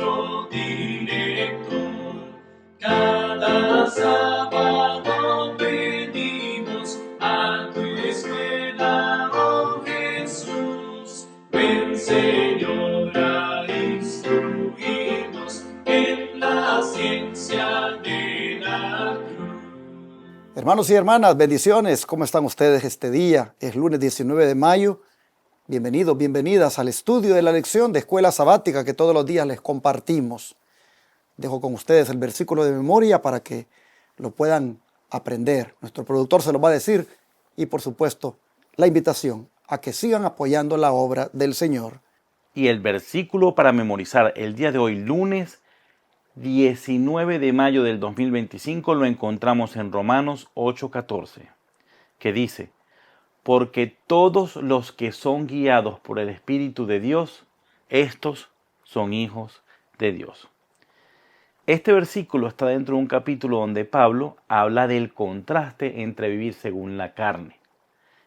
nuestro director. Cada sábado venimos a tu escuela, oh Jesús. Ven, Señor, a instruirnos en la ciencia de la cruz. Hermanos y hermanas, bendiciones. ¿Cómo están ustedes este día? Es lunes 19 de mayo. Bienvenidos, bienvenidas al estudio de la lección de Escuela Sabática que todos los días les compartimos. Dejo con ustedes el versículo de memoria para que lo puedan aprender. Nuestro productor se lo va a decir y, por supuesto, la invitación a que sigan apoyando la obra del Señor. Y el versículo para memorizar el día de hoy, lunes 19 de mayo del 2025, lo encontramos en Romanos 8:14, que dice: porque todos los que son guiados por el Espíritu de Dios, estos son hijos de Dios. Este versículo está dentro de un capítulo donde Pablo habla del contraste entre vivir según la carne,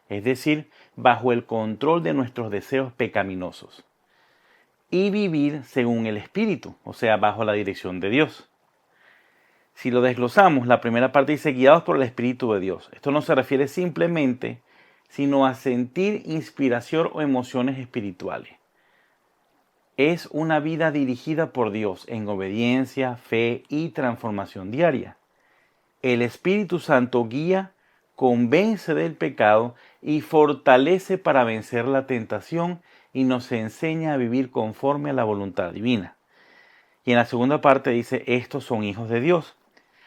es decir, bajo el control de nuestros deseos pecaminosos, y vivir según el Espíritu, o sea, bajo la dirección de Dios. Si lo desglosamos, la primera parte dice guiados por el Espíritu de Dios. Esto no se refiere simplemente, sino a sentir inspiración o emociones espirituales. Es una vida dirigida por Dios en obediencia, fe y transformación diaria. El Espíritu Santo guía, convence del pecado y fortalece para vencer la tentación y nos enseña a vivir conforme a la voluntad divina. Y en la segunda parte dice, estos son hijos de Dios.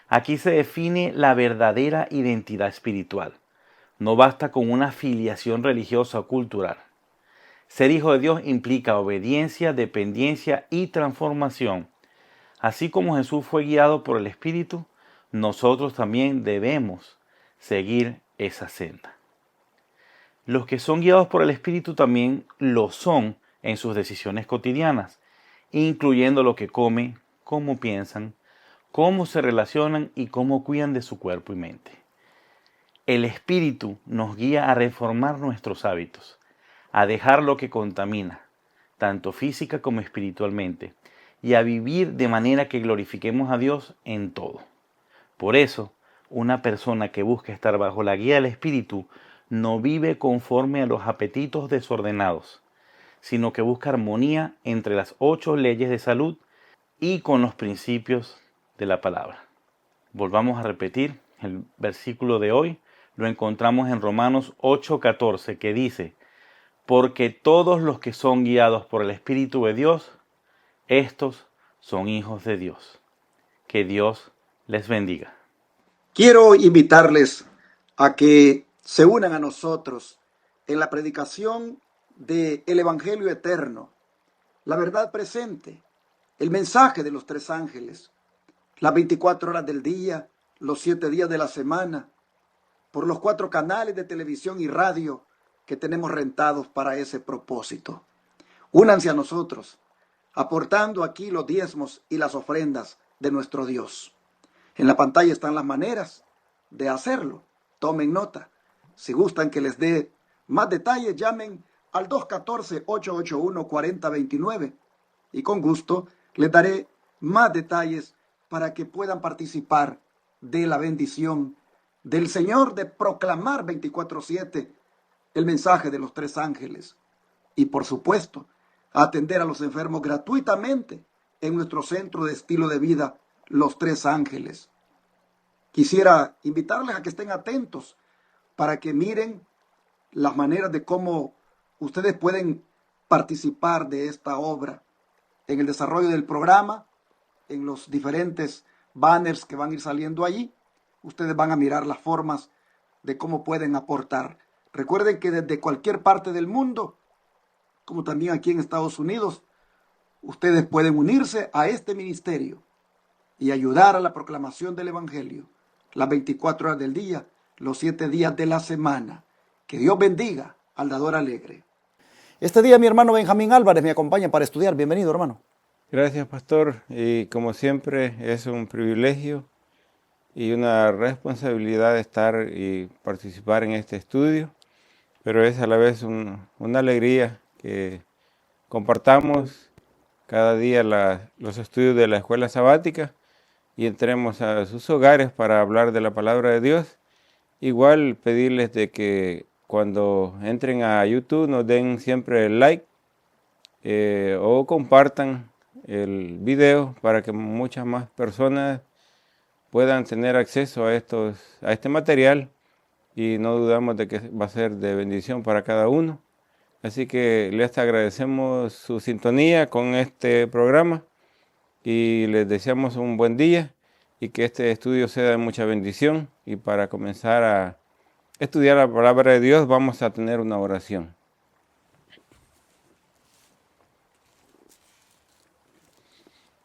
Aquí se define la verdadera identidad espiritual. No basta con una filiación religiosa o cultural. Ser hijo de Dios implica obediencia, dependencia y transformación. Así como Jesús fue guiado por el Espíritu, nosotros también debemos seguir esa senda. Los que son guiados por el Espíritu también lo son en sus decisiones cotidianas, incluyendo lo que comen, cómo piensan, cómo se relacionan y cómo cuidan de su cuerpo y mente. El Espíritu nos guía a reformar nuestros hábitos, a dejar lo que contamina, tanto física como espiritualmente, y a vivir de manera que glorifiquemos a Dios en todo. Por eso, una persona que busca estar bajo la guía del Espíritu no vive conforme a los apetitos desordenados, sino que busca armonía entre las 8 leyes de salud y con los principios de la palabra. Volvamos a repetir, el versículo de hoy lo encontramos en Romanos 8:14, que dice: porque todos los que son guiados por el Espíritu de Dios, estos son hijos de Dios. Que Dios les bendiga. Quiero invitarles a que se unan a nosotros en la predicación del Evangelio eterno, la verdad presente, el mensaje de los 3 ángeles, las 24 horas del día, los 7 días de la semana, por los 4 canales de televisión y radio que tenemos rentados para ese propósito. Únanse a nosotros, aportando aquí los diezmos y las ofrendas de nuestro Dios. En la pantalla están las maneras de hacerlo. Tomen nota. Si gustan que les dé más detalles, llamen al 214-881-4029 y con gusto les daré más detalles para que puedan participar de la bendición del Señor de proclamar 24/7 el mensaje de los 3 ángeles. Y por supuesto, atender a los enfermos gratuitamente en nuestro centro de estilo de vida, los 3 ángeles. Quisiera invitarles a que estén atentos para que miren las maneras de cómo ustedes pueden participar de esta obra en el desarrollo del programa, en los diferentes banners que van a ir saliendo allí. Ustedes van a mirar las formas de cómo pueden aportar. Recuerden que desde cualquier parte del mundo, como también aquí en Estados Unidos, ustedes pueden unirse a este ministerio y ayudar a la proclamación del Evangelio las 24 horas del día, los 7 días de la semana. Que Dios bendiga al dador alegre. Este día mi hermano Benjamín Álvarez me acompaña para estudiar. Bienvenido, hermano. Gracias, pastor. Y como siempre es un privilegio y una responsabilidad estar y participar en este estudio, pero es a la vez una alegría que compartamos cada día los estudios de la escuela sabática y entremos a sus hogares para hablar de la palabra de Dios. Igual pedirles de que cuando entren a YouTube nos den siempre el like o compartan el video para que muchas más personas puedan tener acceso a este material, y no dudamos de que va a ser de bendición para cada uno. Así que les agradecemos su sintonía con este programa y les deseamos un buen día y que este estudio sea de mucha bendición. Y para comenzar a estudiar la palabra de Dios vamos a tener una oración.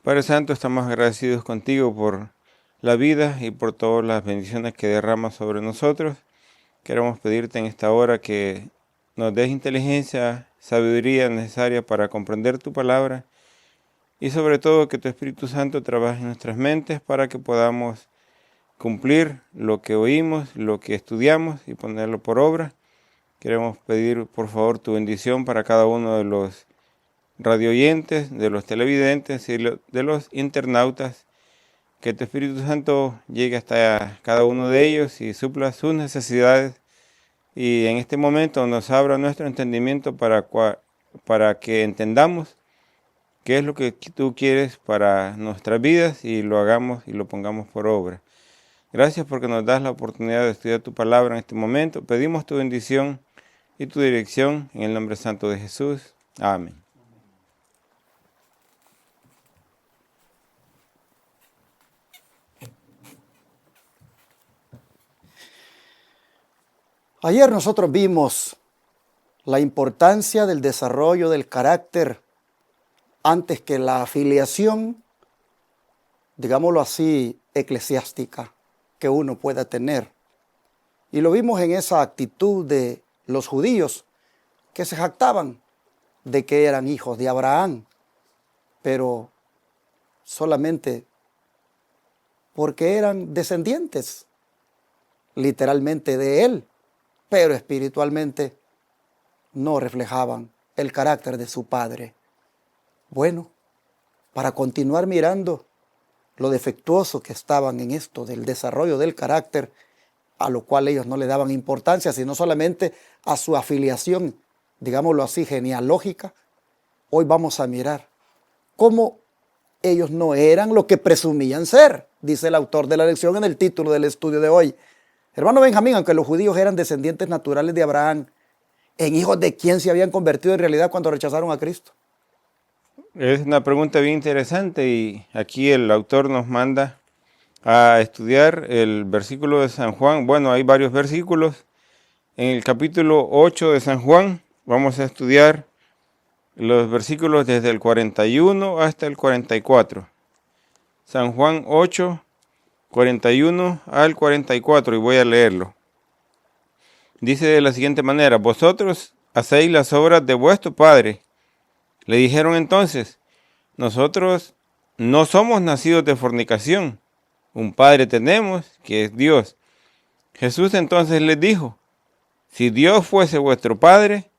Padre Santo, estamos agradecidos contigo por la vida y por todas las bendiciones que derramas sobre nosotros. Queremos pedirte en esta hora que nos des inteligencia, sabiduría necesaria para comprender tu palabra y sobre todo que tu Espíritu Santo trabaje en nuestras mentes para que podamos cumplir lo que oímos, lo que estudiamos y ponerlo por obra. Queremos pedir por favor tu bendición para cada uno de los radioyentes, de los televidentes y de los internautas, que tu Espíritu Santo llegue hasta cada uno de ellos y supla sus necesidades, y en este momento nos abra nuestro entendimiento para que entendamos qué es lo que tú quieres para nuestras vidas y lo hagamos y lo pongamos por obra. Gracias porque nos das la oportunidad de estudiar tu palabra en este momento. Pedimos tu bendición y tu dirección en el nombre santo de Jesús. Amén. Ayer nosotros vimos la importancia del desarrollo del carácter antes que la afiliación, digámoslo así, eclesiástica que uno pueda tener. Y lo vimos en esa actitud de los judíos que se jactaban de que eran hijos de Abraham, pero solamente porque eran descendientes literalmente de él, pero espiritualmente no reflejaban el carácter de su padre. Bueno, para continuar mirando lo defectuoso que estaban en esto del desarrollo del carácter, a lo cual ellos no le daban importancia, sino solamente a su afiliación, digámoslo así, genealógica, hoy vamos a mirar cómo ellos no eran lo que presumían ser, dice el autor de la lección en el título del estudio de hoy. Hermano Benjamín, aunque los judíos eran descendientes naturales de Abraham, ¿en hijos de quién se habían convertido en realidad cuando rechazaron a Cristo? Es una pregunta bien interesante y aquí el autor nos manda a estudiar el versículo de San Juan. Bueno, hay varios versículos. En el capítulo 8 de San Juan vamos a estudiar los versículos desde el 41 hasta el 44. San Juan 8, 41 al 44, y voy a leerlo. Dice de la siguiente manera: vosotros hacéis las obras de vuestro padre. Le dijeron entonces: nosotros no somos nacidos de fornicación, un padre tenemos, que es Dios. Jesús entonces les dijo: si Dios fuese vuestro padre,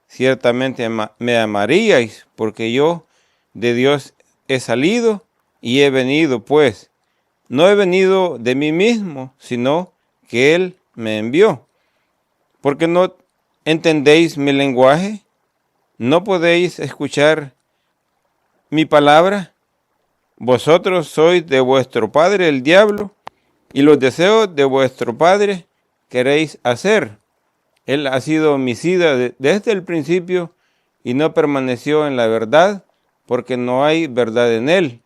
ciertamente me amaríais, porque yo de Dios he salido y he venido, pues no he venido de mí mismo, sino que Él me envió. ¿Por qué no entendéis mi lenguaje? ¿No podéis escuchar mi palabra? Vosotros sois de vuestro padre el diablo, y los deseos de vuestro padre queréis hacer. Él ha sido homicida desde el principio y no permaneció en la verdad, porque no hay verdad en él.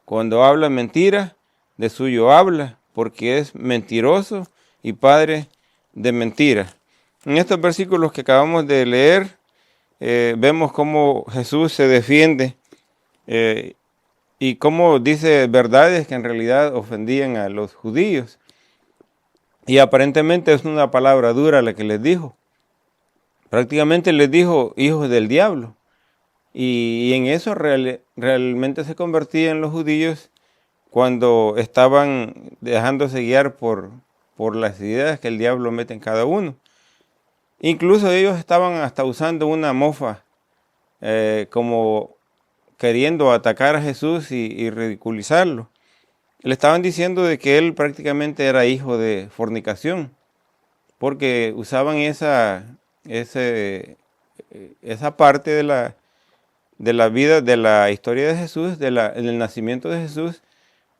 Cuando habla mentira, de suyo habla, porque es mentiroso y padre de mentira. En estos versículos que acabamos de leer, vemos cómo Jesús se defiende y cómo dice verdades que en realidad ofendían a los judíos. Y aparentemente es una palabra dura la que les dijo. Prácticamente les dijo hijos del diablo. Y en eso realmente se convertían los judíos cuando estaban dejándose guiar por las ideas que el diablo mete en cada uno. Incluso ellos estaban hasta usando una mofa como queriendo atacar a Jesús y ridiculizarlo. Le estaban diciendo de que él prácticamente era hijo de fornicación, porque usaban esa parte de la vida, de la historia de Jesús, del nacimiento de Jesús,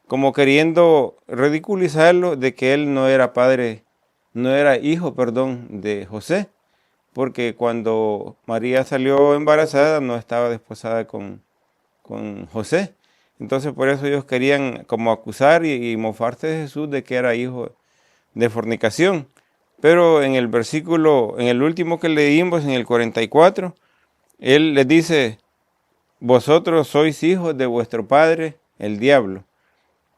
como queriendo ridiculizarlo de que él no era hijo, de José, porque cuando María salió embarazada no estaba desposada con José. Entonces por eso ellos querían como acusar y mofarse de Jesús de que era hijo de fornicación. Pero en el versículo, en el último que leímos, en el 44, él les dice: vosotros sois hijos de vuestro padre, el diablo.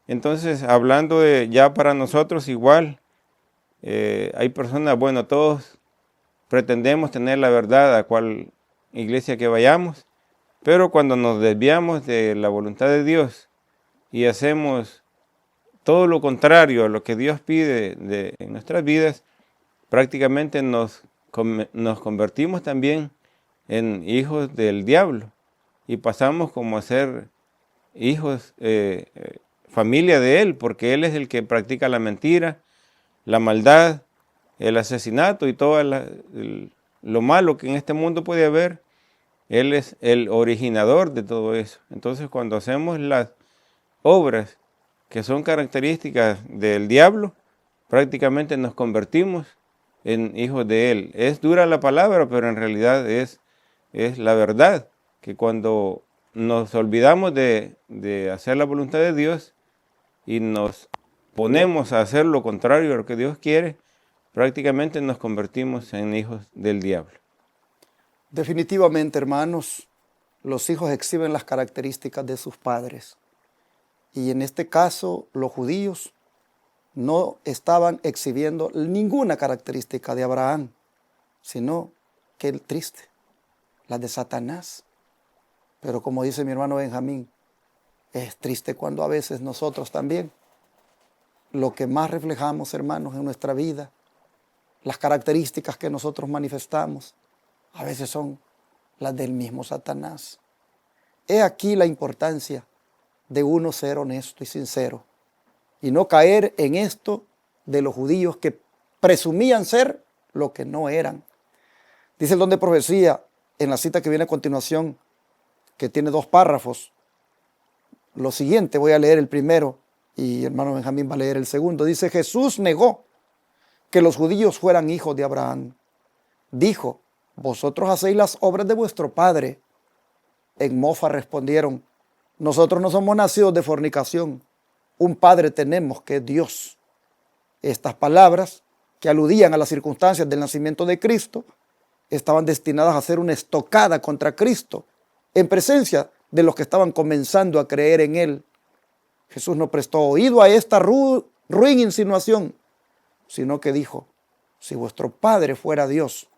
Entonces, hablando de ya para nosotros igual, hay personas, bueno, todos pretendemos tener la verdad a cual iglesia que vayamos, pero cuando nos desviamos de la voluntad de Dios y hacemos todo lo contrario a lo que Dios pide en nuestras vidas, prácticamente nos convertimos también en hijos del diablo y pasamos como a ser hijos, familia de él, porque él es el que practica la mentira, la maldad, el asesinato y todo lo malo que en este mundo puede haber. Él es el originador de todo eso. Entonces, cuando hacemos las obras que son características del diablo, prácticamente nos convertimos en hijos de él. Es dura la palabra, pero en realidad es la verdad, que cuando nos olvidamos de hacer la voluntad de Dios y nos ponemos a hacer lo contrario a lo que Dios quiere, prácticamente nos convertimos en hijos del diablo. Definitivamente, hermanos, los hijos exhiben las características de sus padres. Y en este caso, los judíos no estaban exhibiendo ninguna característica de Abraham, sino que el triste, la de Satanás. Pero como dice mi hermano Benjamín, es triste cuando a veces nosotros también, lo que más reflejamos, hermanos, en nuestra vida, las características que nosotros manifestamos, a veces son las del mismo Satanás. He aquí la importancia de uno ser honesto y sincero y no caer en esto de los judíos que presumían ser lo que no eran. Dice el don de profecía en la cita que viene a continuación, que tiene 2 párrafos. Lo siguiente, voy a leer el primero y hermano Benjamín va a leer el segundo. Dice: Jesús negó que los judíos fueran hijos de Abraham. Dijo: vosotros hacéis las obras de vuestro padre. En mofa respondieron: nosotros no somos nacidos de fornicación. Un padre tenemos, que es Dios. Estas palabras, que aludían a las circunstancias del nacimiento de Cristo, estaban destinadas a ser una estocada contra Cristo en presencia de los que estaban comenzando a creer en él. Jesús no prestó oído a esta ruin insinuación, sino que dijo: si vuestro Padre fuera Dios,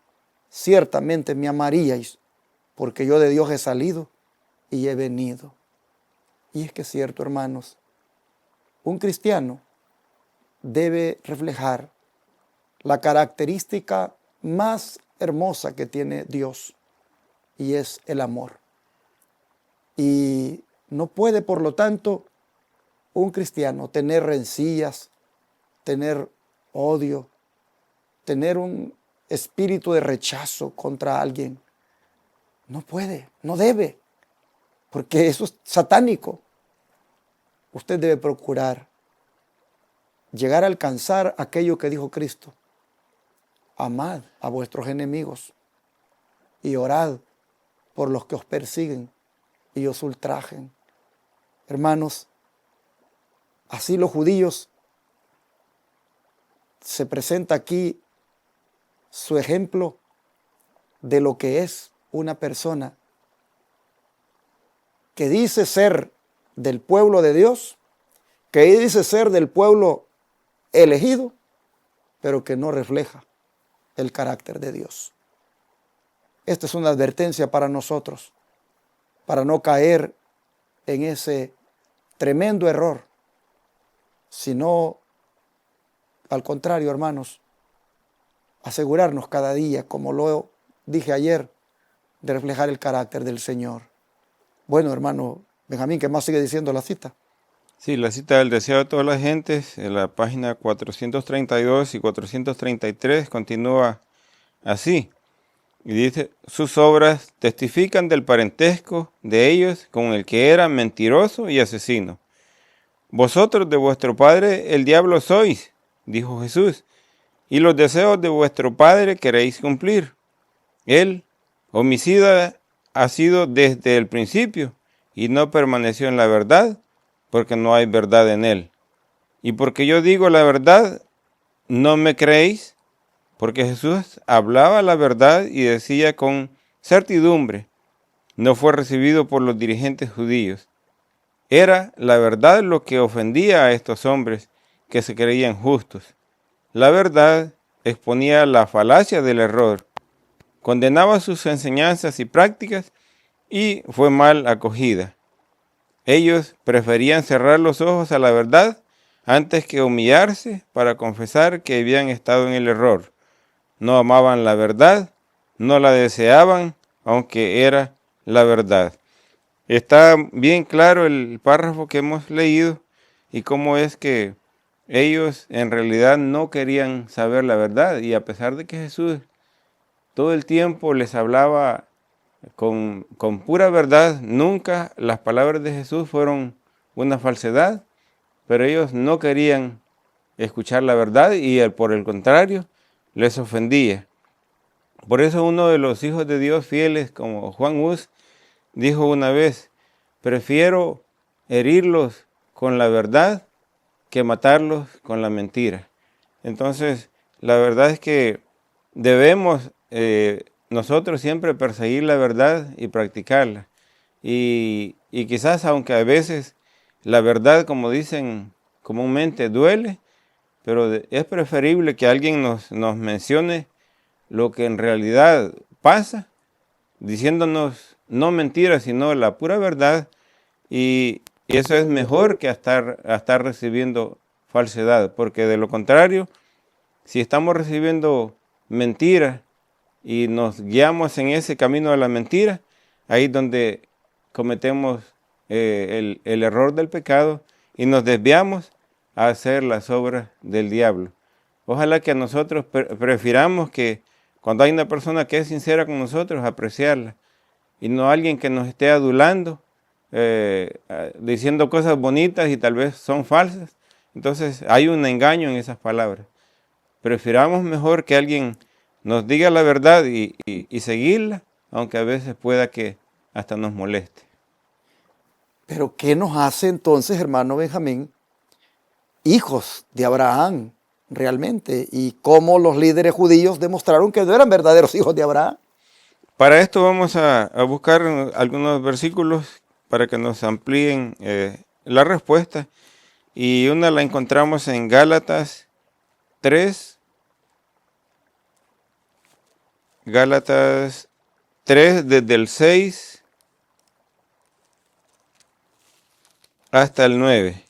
ciertamente me amaríais, porque yo de Dios he salido y he venido. Y es que es cierto, hermanos, un cristiano debe reflejar la característica más hermosa que tiene Dios, y es el amor. Y no puede, por lo tanto, un cristiano tener rencillas, tener odio, tener un espíritu de rechazo contra alguien. No puede, no debe, porque eso es satánico. Usted debe procurar llegar a alcanzar aquello que dijo Cristo: amad a vuestros enemigos y orad por los que os persiguen y os ultrajen. Hermanos, así los judíos, se presenta aquí su ejemplo de lo que es una persona que dice ser del pueblo de Dios, que dice ser del pueblo elegido, pero que no refleja el carácter de Dios. Esta es una advertencia para nosotros, para no caer en ese tremendo error, sino, al contrario, hermanos, asegurarnos cada día, como lo dije ayer, de reflejar el carácter del Señor. Bueno, hermano Benjamín, ¿qué más sigue diciendo la cita? Sí, la cita del deseo de todas las gentes, en la página 432 y 433, continúa así. Y dice, sus obras testifican del parentesco de ellos con el que era mentiroso y asesino. Vosotros de vuestro padre el diablo sois, dijo Jesús, y los deseos de vuestro padre queréis cumplir. Él, homicida, ha sido desde el principio, y no permaneció en la verdad, porque no hay verdad en él. Y porque yo digo la verdad, ¿no me creéis? Porque Jesús hablaba la verdad y decía con certidumbre, no fue recibido por los dirigentes judíos. Era la verdad lo que ofendía a estos hombres que se creían justos. La verdad exponía la falacia del error, condenaba sus enseñanzas y prácticas y fue mal acogida. Ellos preferían cerrar los ojos a la verdad antes que humillarse para confesar que habían estado en el error. No amaban la verdad, no la deseaban, aunque era la verdad. Está bien claro el párrafo que hemos leído y cómo es que ellos en realidad no querían saber la verdad, y a pesar de que Jesús todo el tiempo les hablaba con pura verdad, nunca las palabras de Jesús fueron una falsedad, pero ellos no querían escuchar la verdad y por el contrario les ofendía. Por eso uno de los hijos de Dios fieles, como Juan Hus, dijo una vez, prefiero herirlos con la verdad que matarlos con la mentira. Entonces, la verdad es que debemos nosotros siempre perseguir la verdad y practicarla. Y quizás, aunque a veces la verdad, como dicen comúnmente, duele, pero es preferible que alguien nos mencione lo que en realidad pasa, diciéndonos no mentiras, sino la pura verdad, y eso es mejor que a estar recibiendo falsedad, porque de lo contrario, si estamos recibiendo mentiras y nos guiamos en ese camino de la mentira, ahí es donde cometemos el error del pecado y nos desviamos a hacer las obras del diablo. Ojalá que a nosotros prefiramos que cuando hay una persona que es sincera con nosotros, apreciarla, y no alguien que nos esté adulando, diciendo cosas bonitas y tal vez son falsas. Entonces hay un engaño en esas palabras. Prefiramos mejor que alguien nos diga la verdad y seguirla, aunque a veces pueda que hasta nos moleste. Pero ¿qué nos hace entonces, hermano Benjamín, hijos de Abraham realmente? ¿Y cómo los líderes judíos demostraron que no eran verdaderos hijos de Abraham? Para esto vamos a buscar algunos versículos para que nos amplíen la respuesta. Y una la encontramos en Gálatas 3. Gálatas 3, desde el 6 hasta el 9.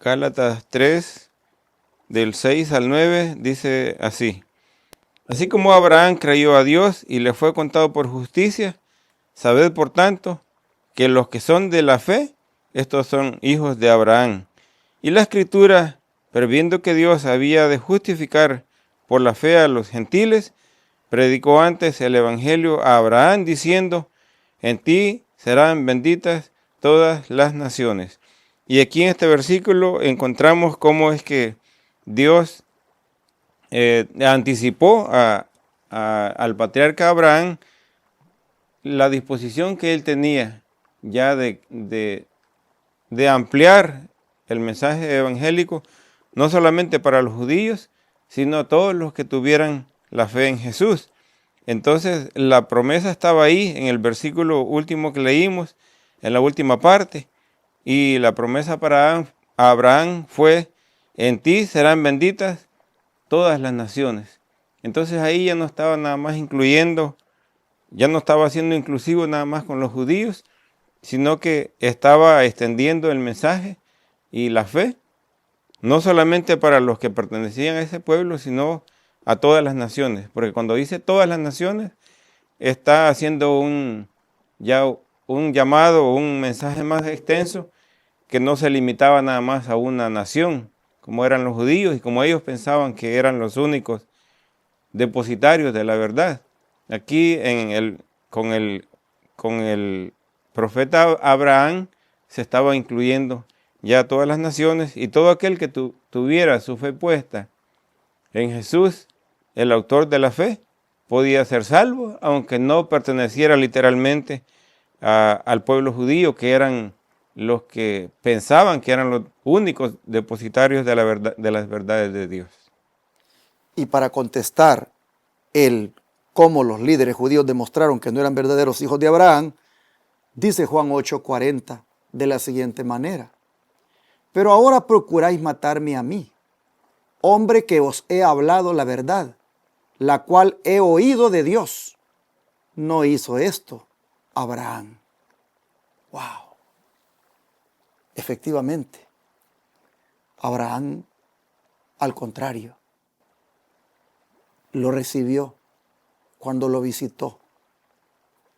Gálatas 3, del 6 al 9, dice así. Así como Abraham creyó a Dios y le fue contado por justicia, sabed por tanto que los que son de la fe, estos son hijos de Abraham. Y la Escritura, previendo que Dios había de justificar por la fe a los gentiles, predicó antes el Evangelio a Abraham diciendo, en ti serán benditas todas las naciones. Y aquí en este versículo encontramos cómo es que Dios anticipó al patriarca Abraham la disposición que él tenía ya de ampliar el mensaje evangélico, no solamente para los judíos, sino a todos los que tuvieran la fe en Jesús. Entonces la promesa estaba ahí en el versículo último que leímos, en la última parte, y la promesa para Abraham fue, en ti serán benditas todas las naciones. Entonces ahí ya no estaba nada más incluyendo, ya no estaba siendo inclusivo nada más con los judíos, sino que estaba extendiendo el mensaje y la fe, no solamente para los que pertenecían a ese pueblo, sino a todas las naciones. Porque cuando dice todas las naciones, está haciendo un llamado o un mensaje más extenso que no se limitaba nada más a una nación, como eran los judíos y como ellos pensaban que eran los únicos depositarios de la verdad. Aquí con el profeta Abraham se estaba incluyendo ya todas las naciones y todo aquel que tuviera su fe puesta en Jesús, el autor de la fe, podía ser salvo, aunque no perteneciera literalmente al pueblo judío, que eran los que pensaban que eran los únicos depositarios de la verdad, de las verdades de Dios. Y para contestar cómo los líderes judíos demostraron que no eran verdaderos hijos de Abraham, dice Juan 8:40 de la siguiente manera: pero ahora procuráis matarme a mí, hombre que os he hablado la verdad, la cual he oído de Dios. No hizo esto Abraham. ¡Wow! Efectivamente, Abraham, al contrario, lo recibió cuando lo visitó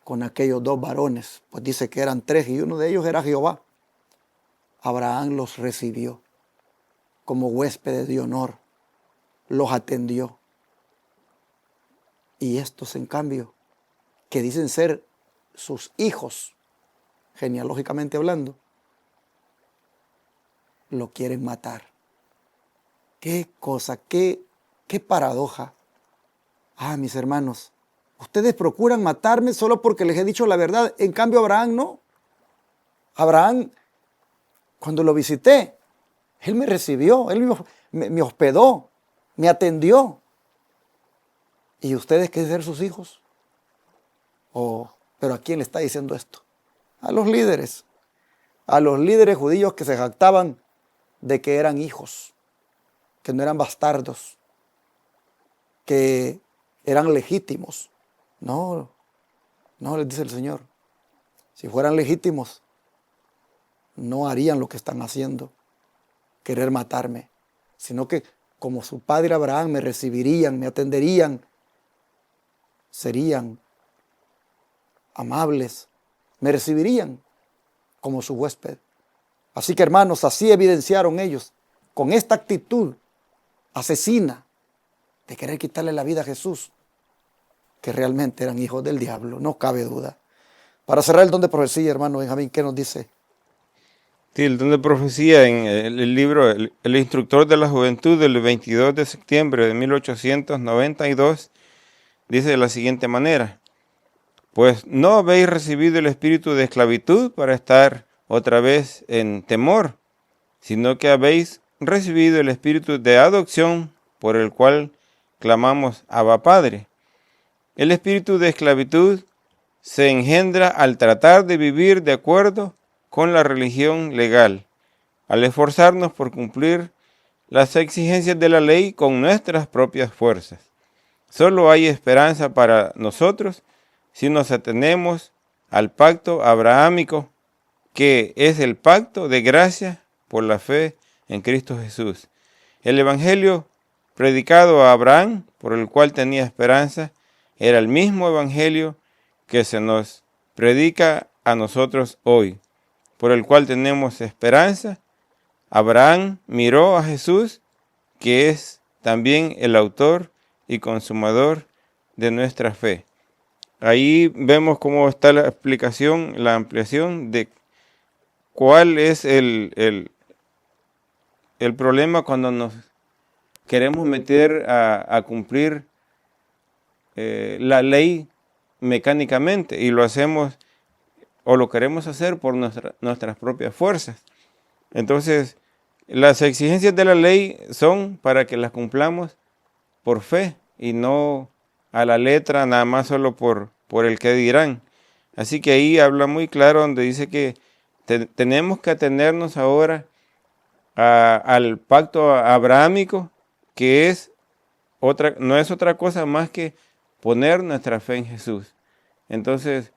con aquellos dos varones, pues dice que eran tres y uno de ellos era Jehová. Abraham los recibió como huéspedes de honor, los atendió. Y estos, en cambio, que dicen ser sus hijos, genealógicamente hablando, lo quieren matar. Qué cosa, qué paradoja. Mis hermanos, ustedes procuran matarme solo porque les he dicho la verdad. En cambio, Abraham no. Abraham, cuando lo visité, él me recibió, él me hospedó, me atendió. ¿Y ustedes quieren ser sus hijos? ¿Pero a quién le está diciendo esto? A los líderes judíos que se jactaban de que eran hijos, que no eran bastardos, que eran legítimos. No, les dice el Señor. Si fueran legítimos, no harían lo que están haciendo, querer matarme, sino que como su padre Abraham me recibirían, me atenderían, serían amables, me recibirían como su huésped. Así que, hermanos, así evidenciaron ellos, con esta actitud asesina de querer quitarle la vida a Jesús, que realmente eran hijos del diablo, no cabe duda. Para cerrar el don de profecía, hermano Benjamín, ¿qué nos dice? Sí, el don de profecía en el libro El Instructor de la Juventud del 22 de septiembre de 1892 dice de la siguiente manera: pues no habéis recibido el espíritu de esclavitud para estar otra vez en temor, sino que habéis recibido el espíritu de adopción por el cual clamamos Abba Padre. El espíritu de esclavitud se engendra al tratar de vivir de acuerdo con la religión legal, al esforzarnos por cumplir las exigencias de la ley con nuestras propias fuerzas. Solo hay esperanza para nosotros si nos atenemos al pacto abrahámico, que es el pacto de gracia por la fe en Cristo Jesús. El evangelio predicado a Abraham, por el cual tenía esperanza, era el mismo evangelio que se nos predica a nosotros hoy, por el cual tenemos esperanza. Abraham miró a Jesús, que es también el autor y consumador de nuestra fe. Ahí vemos cómo está la explicación, la ampliación de cuál es el problema cuando nos queremos meter a cumplir la ley mecánicamente, y lo hacemos o lo queremos hacer por nuestras propias fuerzas. Entonces, las exigencias de la ley son para que las cumplamos por fe y no a la letra, nada más solo por el que dirán. Así que ahí habla muy claro donde dice que tenemos que atenernos ahora al pacto abrahámico, que no es otra cosa más que poner nuestra fe en Jesús. Entonces,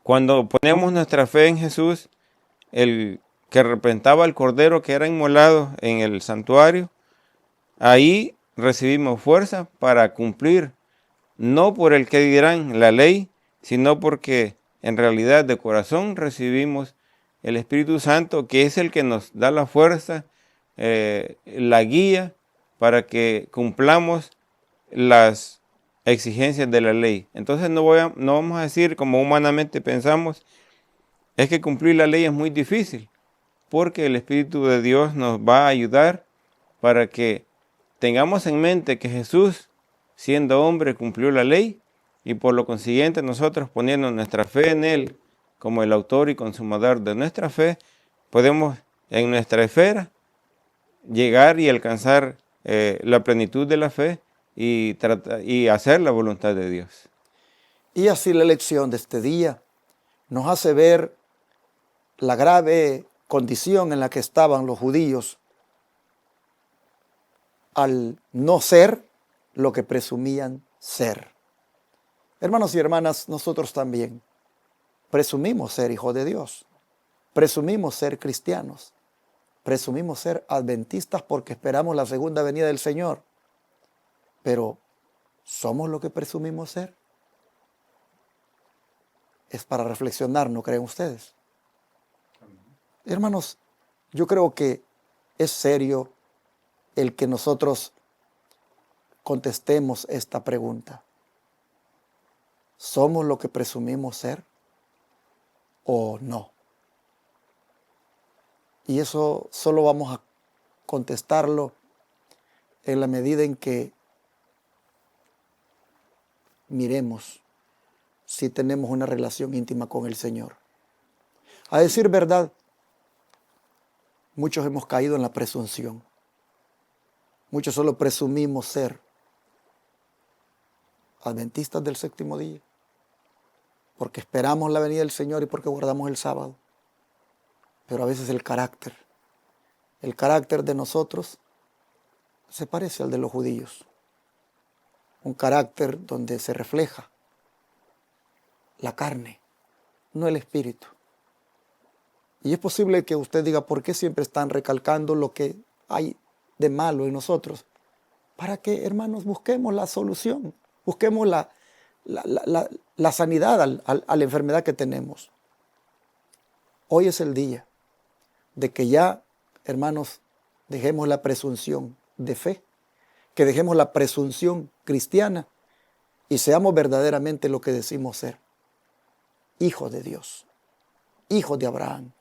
cuando ponemos nuestra fe en Jesús, el que representaba al cordero que era inmolado en el santuario, ahí recibimos fuerza para cumplir, no por el que dirán la ley, sino porque en realidad de corazón recibimos el Espíritu Santo, que es el que nos da la fuerza, la guía para que cumplamos las exigencias de la ley. Entonces no vamos a decir como humanamente pensamos, es que cumplir la ley es muy difícil, porque el Espíritu de Dios nos va a ayudar para que tengamos en mente que Jesús, siendo hombre, cumplió la ley, y por lo consiguiente nosotros, poniendo nuestra fe en Él como el autor y consumador de nuestra fe, podemos en nuestra esfera llegar y alcanzar la plenitud de la fe y hacer la voluntad de Dios. Y así la lección de este día nos hace ver la grave condición en la que estaban los judíos al no ser lo que presumían ser. Hermanos y hermanas, nosotros también presumimos ser hijos de Dios, presumimos ser cristianos, presumimos ser adventistas porque esperamos la segunda venida del Señor. Pero, ¿somos lo que presumimos ser? Es para reflexionar, ¿no creen ustedes? Hermanos, yo creo que es serio el que nosotros contestemos esta pregunta. ¿Somos lo que presumimos ser o no? Y eso solo vamos a contestarlo en la medida en que miremos si tenemos una relación íntima con el Señor. A decir verdad, muchos hemos caído en la presunción. Muchos solo presumimos ser adventistas del séptimo día, porque esperamos la venida del Señor y porque guardamos el sábado. Pero a veces el carácter de nosotros se parece al de los judíos. Un carácter donde se refleja la carne, no el espíritu. Y es posible que usted diga, ¿por qué siempre están recalcando lo que hay de malo en nosotros? Para que, hermanos, busquemos la solución, busquemos la sanidad a la enfermedad que tenemos. Hoy es el día de que ya, hermanos, dejemos la presunción de fe, que dejemos la presunción cristiana y seamos verdaderamente lo que decimos ser. Hijos de Dios, hijos de Abraham,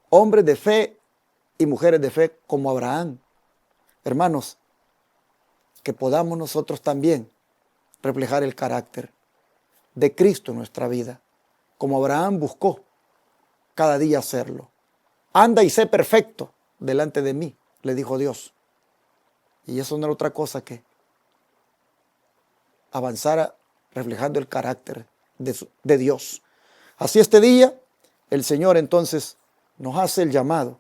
hombres de fe y mujeres de fe como Abraham. Hermanos, que podamos nosotros también reflejar el carácter de Cristo en nuestra vida, como Abraham buscó cada día hacerlo. Anda y sé perfecto delante de mí, le dijo Dios. Y eso no era otra cosa que avanzar reflejando el carácter de Dios. Así este día, el Señor entonces nos hace el llamado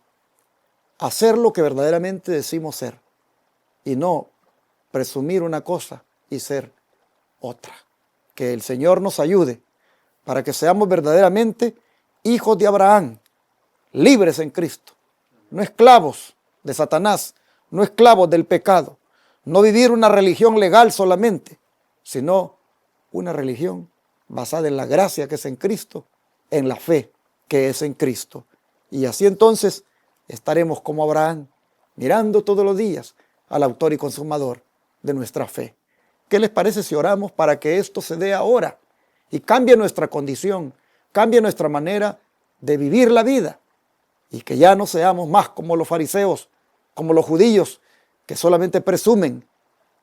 a hacer lo que verdaderamente decimos ser y no presumir una cosa y ser otra. Que el Señor nos ayude para que seamos verdaderamente hijos de Abraham, libres en Cristo, no esclavos de Satanás, no esclavos del pecado, no vivir una religión legal solamente, sino una religión basada en la gracia que es en Cristo, en la fe que es en Cristo. Y así entonces estaremos como Abraham, mirando todos los días al autor y consumador de nuestra fe. ¿Qué les parece si oramos para que esto se dé ahora y cambie nuestra condición, cambie nuestra manera de vivir la vida y que ya no seamos más como los fariseos, como los judíos que solamente presumen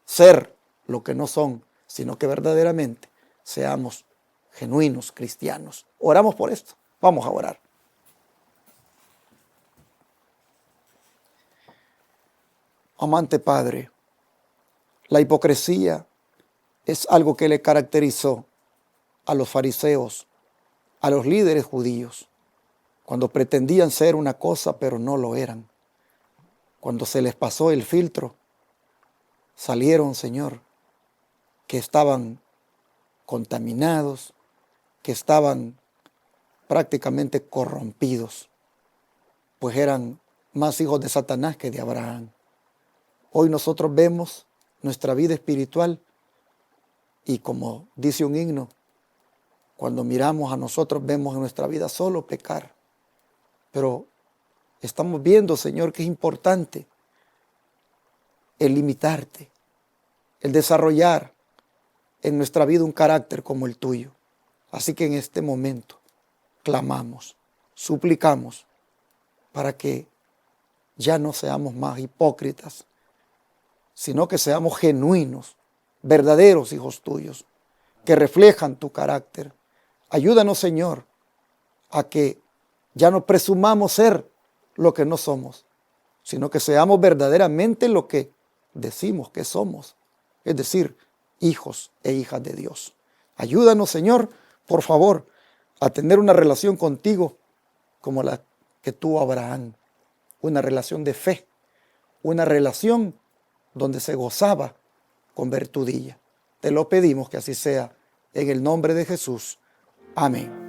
ser lo que no son, sino que verdaderamente seamos genuinos cristianos? Oramos por esto. Vamos a orar. Amante Padre, la hipocresía es algo que le caracterizó a los fariseos, a los líderes judíos, cuando pretendían ser una cosa pero no lo eran. Cuando se les pasó el filtro, salieron, Señor, que estaban contaminados, que estaban prácticamente corrompidos, pues eran más hijos de Satanás que de Abraham. Hoy nosotros vemos nuestra vida espiritual y como dice un himno, Cuando miramos a nosotros, vemos en nuestra vida solo pecar. Pero estamos viendo, Señor, que es importante el limitarte, el desarrollar en nuestra vida un carácter como el tuyo. Así que en este momento clamamos, suplicamos para que ya no seamos más hipócritas, sino que seamos genuinos, verdaderos hijos tuyos, que reflejan tu carácter. Ayúdanos, Señor, a que ya no presumamos ser lo que no somos, sino que seamos verdaderamente lo que decimos que somos, es decir, hijos e hijas de Dios. Ayúdanos, Señor, por favor, a tener una relación contigo como la que tuvo Abraham, una relación de fe, una relación donde se gozaba con ver tu día. Te lo pedimos que así sea, en el nombre de Jesús. Amén.